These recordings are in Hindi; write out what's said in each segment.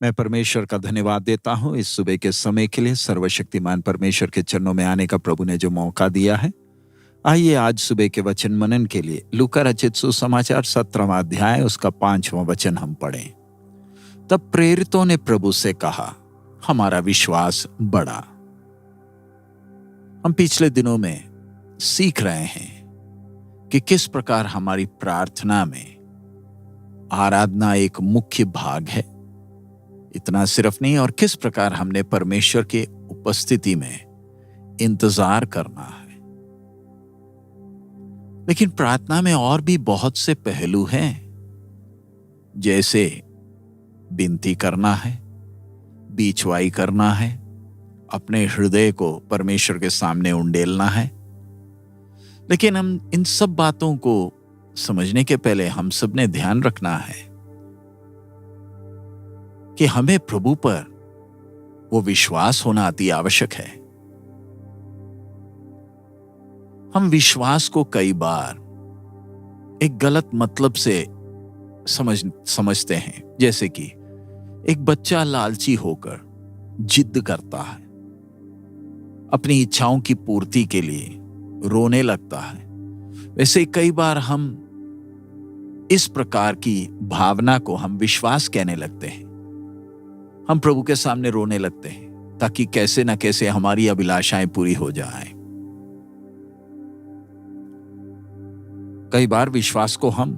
मैं परमेश्वर का धन्यवाद देता हूँ इस सुबह के समय के लिए। सर्वशक्तिमान परमेश्वर के चरणों में आने का प्रभु ने जो मौका दिया है। आइए आज सुबह के वचन मनन के लिए लूका रचित सुसमाचार 17वां अध्याय उसका 5वां वचन हम पढ़ें। तब प्रेरितों ने प्रभु से कहा, हमारा विश्वास बढ़ा। हम पिछले दिनों में सीख रहे हैं कि किस प्रकार हमारी प्रार्थना में आराधना एक मुख्य भाग है। इतना सिर्फ नहीं, और किस प्रकार हमने परमेश्वर के उपस्थिति में इंतजार करना है। लेकिन प्रार्थना में और भी बहुत से पहलू हैं, जैसे विनती करना है, बीचवाई करना है, अपने हृदय को परमेश्वर के सामने उंडेलना है। लेकिन हम इन सब बातों को समझने के पहले हम सब ने ध्यान रखना है कि हमें प्रभु पर वो विश्वास होना अति आवश्यक है। हम विश्वास को कई बार एक गलत मतलब से समझते हैं। जैसे कि एक बच्चा लालची होकर जिद करता है, अपनी इच्छाओं की पूर्ति के लिए रोने लगता है। वैसे कई बार हम इस प्रकार की भावना को हम विश्वास कहने लगते हैं। हम प्रभु के सामने रोने लगते हैं ताकि कैसे ना कैसे हमारी अभिलाषाएं पूरी हो जाएं। कई बार विश्वास को हम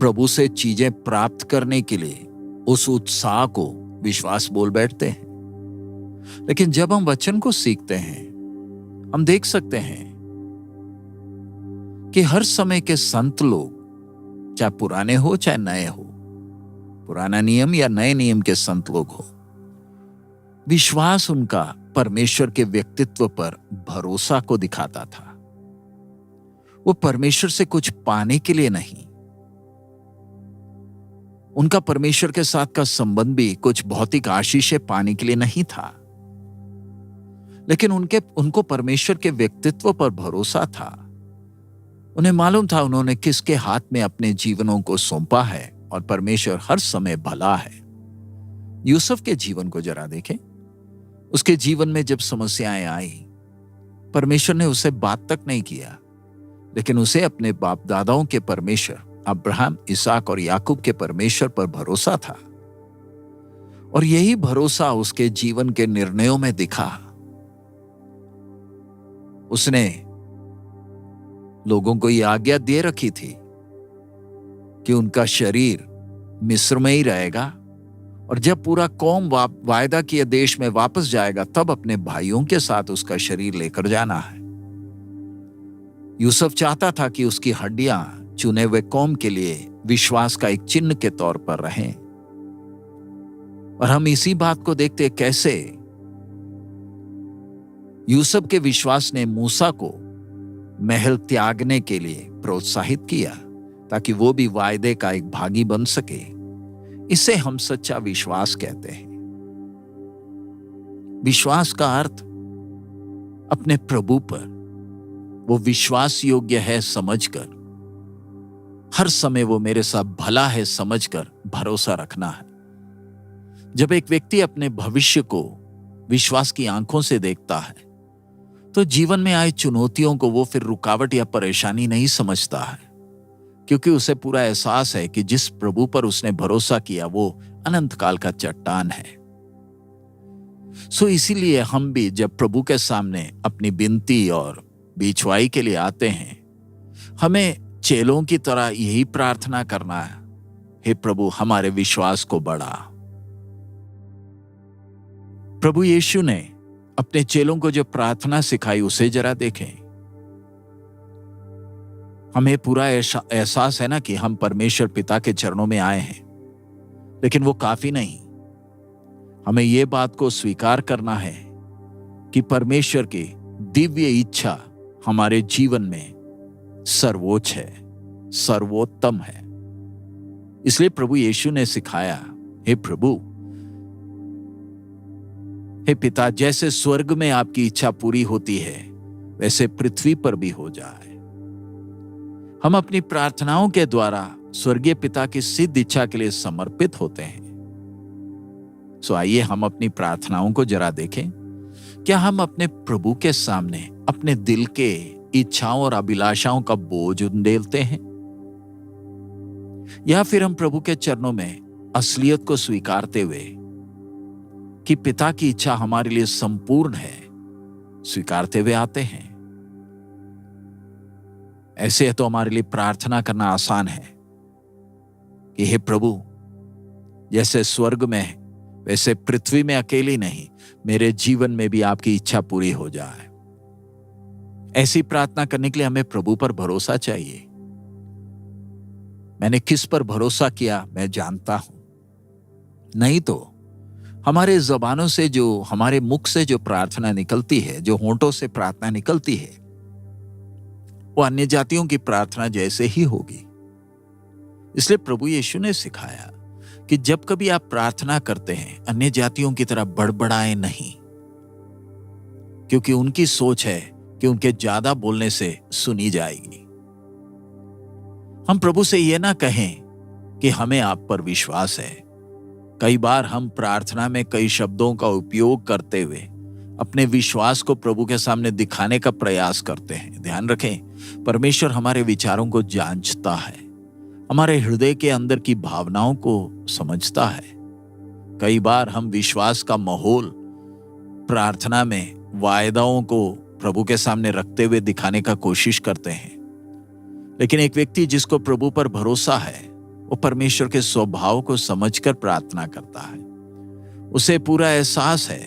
प्रभु से चीजें प्राप्त करने के लिए उस उत्साह को विश्वास बोल बैठते हैं। लेकिन जब हम वचन को सीखते हैं, हम देख सकते हैं कि हर समय के संत लोग, चाहे पुराने हो चाहे नए हो, पुराना नियम या नए नियम के संत लोग हो, विश्वास उनका परमेश्वर के व्यक्तित्व पर भरोसा को दिखाता था। वो परमेश्वर से कुछ पाने के लिए नहीं, उनका परमेश्वर के साथ का संबंध भी कुछ भौतिक आशीषें पाने के लिए नहीं था, लेकिन उनको परमेश्वर के व्यक्तित्व पर भरोसा था। उन्हें मालूम था उन्होंने किसके हाथ में अपने जीवनों को सौंपा है और परमेश्वर हर समय भला है। यूसुफ के जीवन को जरा देखें। उसके जीवन में जब समस्याएं आई, परमेश्वर ने उसे बात तक नहीं किया, लेकिन उसे अपने बाप दादाओं के परमेश्वर अब्राहम, इसहाक और याकूब के परमेश्वर पर भरोसा था। और यही भरोसा उसके जीवन के निर्णयों में दिखा। उसने लोगों को यह आज्ञा दे रखी थी कि उनका शरीर मिस्र में ही रहेगा, और जब पूरा कौम वायदा किए देश में वापस जाएगा तब अपने भाइयों के साथ उसका शरीर लेकर जाना है। यूसुफ चाहता था कि उसकी हड्डियां चुने हुए कौम के लिए विश्वास का एक चिन्ह के तौर पर रहें। और हम इसी बात को देखते कैसे यूसुफ के विश्वास ने मूसा को महल त्यागने के लिए प्रोत्साहित किया ताकि वो भी वायदे का एक भागी बन सके। इसे हम सच्चा विश्वास कहते हैं। विश्वास का अर्थ अपने प्रभु पर वो विश्वास योग्य है समझकर, हर समय वो मेरे साथ भला है समझकर भरोसा रखना है। जब एक व्यक्ति अपने भविष्य को विश्वास की आंखों से देखता है, तो जीवन में आए चुनौतियों को वो फिर रुकावट या परेशानी नहीं समझता है, क्योंकि उसे पूरा एहसास है कि जिस प्रभु पर उसने भरोसा किया वो अनंत काल का चट्टान है। इसीलिए हम भी जब प्रभु के सामने अपनी विनती और बीचवाई के लिए आते हैं, हमें चेलों की तरह यही प्रार्थना करना है, हे प्रभु हमारे विश्वास को बढ़ा। प्रभु यीशु ने अपने चेलों को जो प्रार्थना सिखाई उसे जरा देखें। हमें पूरा एहसास है ना कि हम परमेश्वर पिता के चरणों में आए हैं, लेकिन वो काफी नहीं। हमें ये बात को स्वीकार करना है कि परमेश्वर की दिव्य इच्छा हमारे जीवन में सर्वोच्च है, सर्वोत्तम है। इसलिए प्रभु यीशु ने सिखाया, हे प्रभु, हे पिता, जैसे स्वर्ग में आपकी इच्छा पूरी होती है वैसे पृथ्वी पर भी हो जाए। हम अपनी प्रार्थनाओं के द्वारा स्वर्गीय पिता की सिद्ध इच्छा के लिए समर्पित होते हैं। सो आइए हम अपनी प्रार्थनाओं को जरा देखें। क्या हम अपने प्रभु के सामने अपने दिल के इच्छाओं और अभिलाषाओं का बोझ उंडेलते हैं, या फिर हम प्रभु के चरणों में असलियत को स्वीकारते हुए कि पिता की इच्छा हमारे लिए संपूर्ण है स्वीकारते हुए आते हैं? ऐसे है तो हमारे लिए प्रार्थना करना आसान है कि हे प्रभु, जैसे स्वर्ग में है वैसे पृथ्वी में अकेली नहीं, मेरे जीवन में भी आपकी इच्छा पूरी हो जाए। ऐसी प्रार्थना करने के लिए हमें प्रभु पर भरोसा चाहिए। मैंने किस पर भरोसा किया मैं जानता हूं, नहीं तो हमारे जबानों से हमारे मुख से जो प्रार्थना निकलती है, जो होंठों से प्रार्थना निकलती है, वो अन्य जातियों की प्रार्थना जैसे ही होगी। इसलिए प्रभु यीशु ने सिखाया कि जब कभी आप प्रार्थना करते हैं, अन्य जातियों की तरह बड़बड़ाएं नहीं, क्योंकि उनकी सोच है कि उनके ज्यादा बोलने से सुनी जाएगी। हम प्रभु से यह ना कहें कि हमें आप पर विश्वास है। कई बार हम प्रार्थना में कई शब्दों का उपयोग करते हुए अपने विश्वास को प्रभु के सामने दिखाने का प्रयास करते हैं। ध्यान रखें, परमेश्वर हमारे विचारों को जांचता है, हमारे हृदय के अंदर की भावनाओं को समझता है। कई बार हम विश्वास का माहौल प्रार्थना में वायदाओं को प्रभु के सामने रखते हुए दिखाने का कोशिश करते हैं, लेकिन एक व्यक्ति जिसको प्रभु पर भरोसा है, वो परमेश्वर के स्वभाव को समझकर प्रार्थना करता है। उसे पूरा एहसास है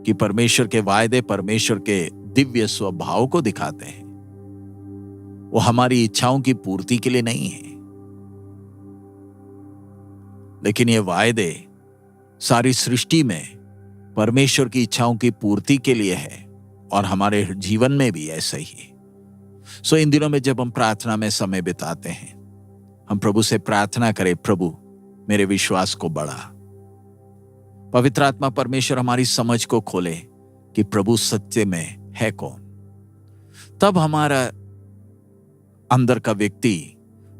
कि परमेश्वर के वायदे परमेश्वर के दिव्य स्वभाव को दिखाते हैं। वो हमारी इच्छाओं की पूर्ति के लिए नहीं है, लेकिन ये वायदे सारी सृष्टि में परमेश्वर की इच्छाओं की पूर्ति के लिए है, और हमारे जीवन में भी ऐसा ही। सो इन दिनों में जब हम प्रार्थना में समय बिताते हैं, हम प्रभु से प्रार्थना करें, प्रभु मेरे विश्वास को बढ़ा। पवित्र आत्मा परमेश्वर हमारी समझ को खोले कि प्रभु सत्य में है कौन। तब हमारा अंदर का व्यक्ति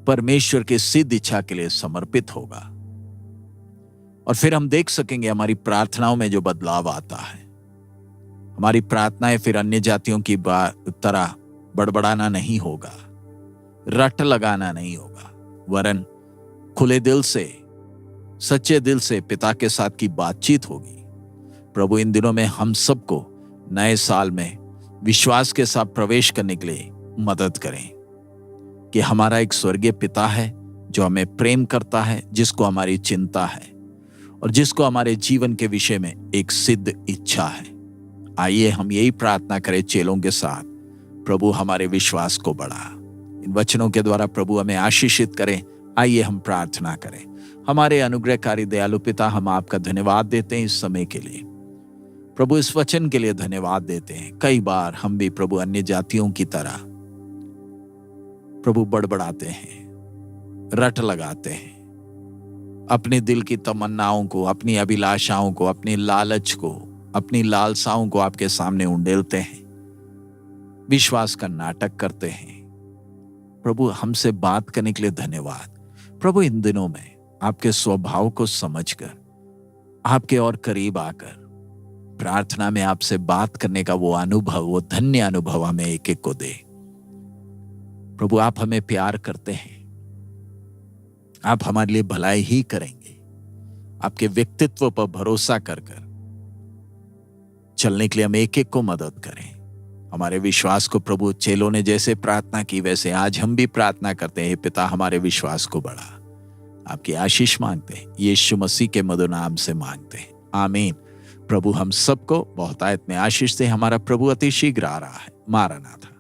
परमेश्वर की सिद्ध इच्छा के लिए समर्पित होगा, और फिर हम देख सकेंगे हमारी प्रार्थनाओं में जो बदलाव आता है। हमारी प्रार्थनाएं फिर अन्य जातियों की तरह बड़बड़ाना नहीं होगा, रट लगाना नहीं होगा, वरन खुले दिल से, सच्चे दिल से पिता के साथ की बातचीत होगी। प्रभु इन दिनों में हम सबको नए साल में विश्वास के साथ प्रवेश करने के लिए मदद करें कि हमारा एक स्वर्गीय पिता है जो हमें प्रेम करता है, जिसको हमारी चिंता है और जिसको हमारे जीवन के विषय में एक सिद्ध इच्छा है। आइए हम यही प्रार्थना करें चेलों के साथ, प्रभु हमारे विश्वास को बढ़ा। इन वचनों के द्वारा प्रभु हमें आशीषित करें। आइए हम प्रार्थना करें। हमारे अनुग्रहकारी दयालु पिता, हम आपका धन्यवाद देते हैं इस समय के लिए। प्रभु इस वचन के लिए धन्यवाद देते हैं। कई बार हम भी प्रभु अन्य जातियों की तरह प्रभु बड़बड़ाते हैं, रट लगाते हैं, अपने दिल की तमन्नाओं को, अपनी अभिलाषाओं को, अपनी लालच को, अपनी लालसाओं को आपके सामने उंडेलते हैं, विश्वास का नाटक करते हैं। प्रभु हमसे बात करने के लिए धन्यवाद। प्रभु इन दिनों में आपके स्वभाव को समझकर, आपके और करीब आकर प्रार्थना में आपसे बात करने का वो अनुभव, वो धन्य अनुभव हमें एक एक को दे। प्रभु आप हमें प्यार करते हैं, आप हमारे लिए भलाई ही करेंगे। आपके व्यक्तित्व पर भरोसा कर चलने के लिए हम एक एक को मदद करें। हमारे विश्वास को प्रभु चेलों ने जैसे प्रार्थना की, वैसे आज हम भी प्रार्थना करते हैं, पिता हमारे विश्वास को बढ़ा। आपकी आशीष मांगते हैं, यीशु मसीह के मधुर नाम से मांगते हैं, आमीन। प्रभु हम सबको बहुतायत में आशीष दे। हमारा प्रभु अति शीघ्र आ रहा है। मारानाथा।